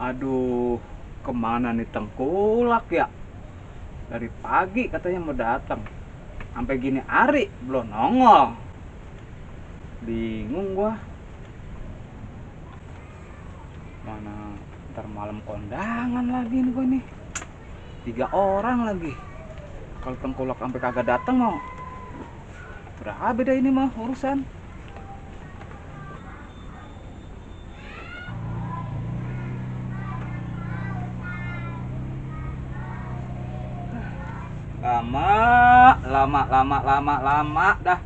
Aduh, kemana nih Tengkulak ya? Dari pagi katanya mau datang. Sampai gini hari belum nongol. Bingung gua. Mana ntar malam kondangan lagi nih gua nih. 3 orang lagi. Kalau Tengkulak sampai kagak datang mau berapa beda ini mah urusan. Lama dah.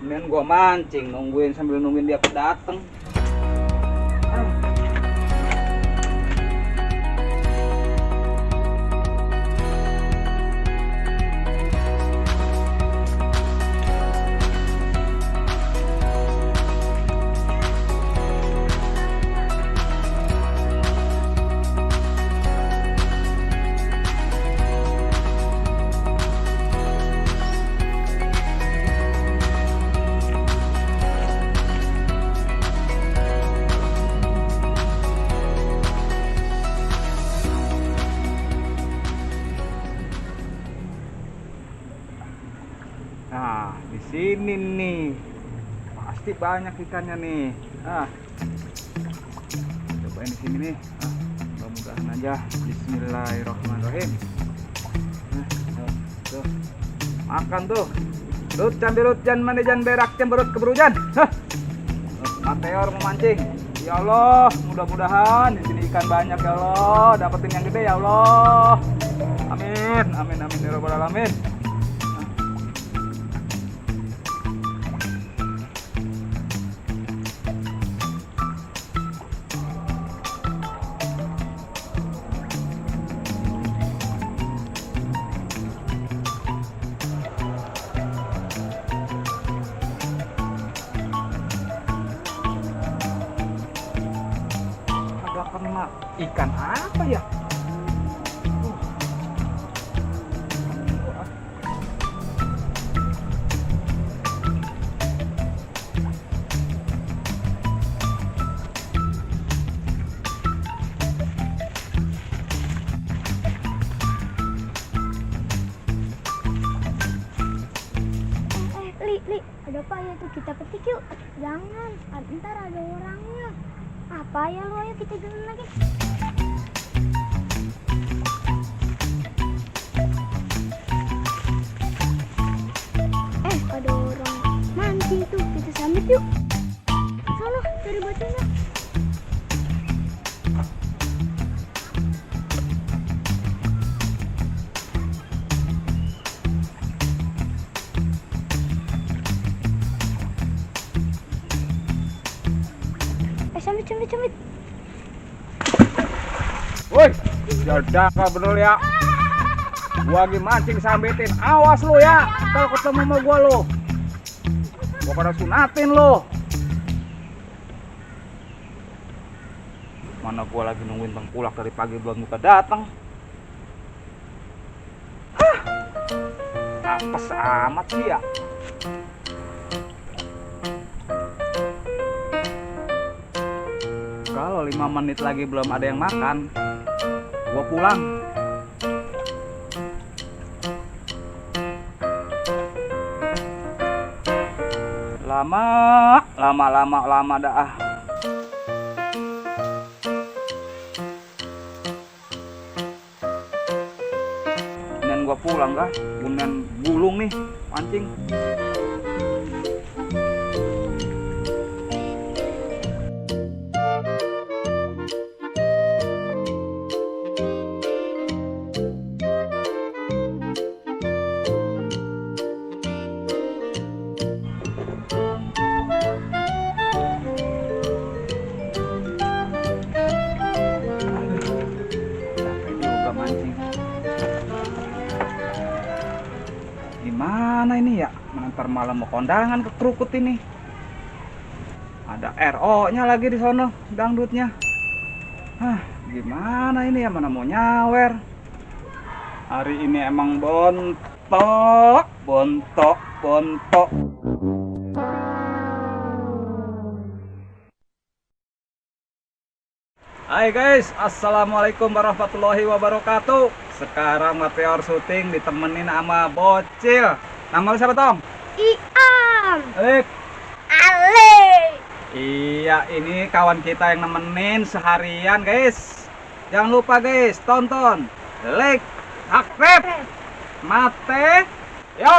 Mendingan gua mancing nungguin sambil nungguin dia dateng. Nah, di sini nih. Pasti banyak ikannya nih. Cobain di sini nih. Mudah-mudahan aja. Bismillahirrahmanirrahim. Tuh. Makan tuh. Lut jan manejan berak jan berut keberujan. Mateor memancing. Ya Allah, mudah-mudahan di sini ikan banyak ya Allah, dapetin yang gede ya Allah. Amin, amin, amin ya rabbal alamin. Kena ikan apa ya? Li, ada apa ya tuh, kita petik yuk. Jangan, ntar ada orangnya. Apa ya lo, ayo kita jalan lagi. Ada orang mancing tuh, kita sambut yuk. Sono, Cumit. Woi, jadaka bener ya. Gua lagi mancing sambetin. Awas lu ya, kalau ketemu sama gua lu. Gua pada sunatin lu. Mana gua lagi nungguin tengkulak dari pagi belum buka datang. Hah, apes amat sih ya. Kalau 5 menit lagi belum ada yang makan, gua pulang. Lama dah. Kemudian gua pulang kah? Kemudian gulung nih mancing. Gimana ini ya? Ntar malam mau kondangan ke Krukut ini. Ada RO-nya lagi di sono, dangdutnya. Hah, gimana ini ya? Mana mau nyawer? Hari ini emang bontok. Hai guys, assalamualaikum warahmatullahi wabarakatuh. Sekarang Meteor syuting ditemenin sama bocil. Nama lu siapa, Tom? Iam. Alik. Ale. Iya, ini kawan kita yang nemenin seharian guys. Jangan lupa guys, tonton, like, subscribe, mate, yo.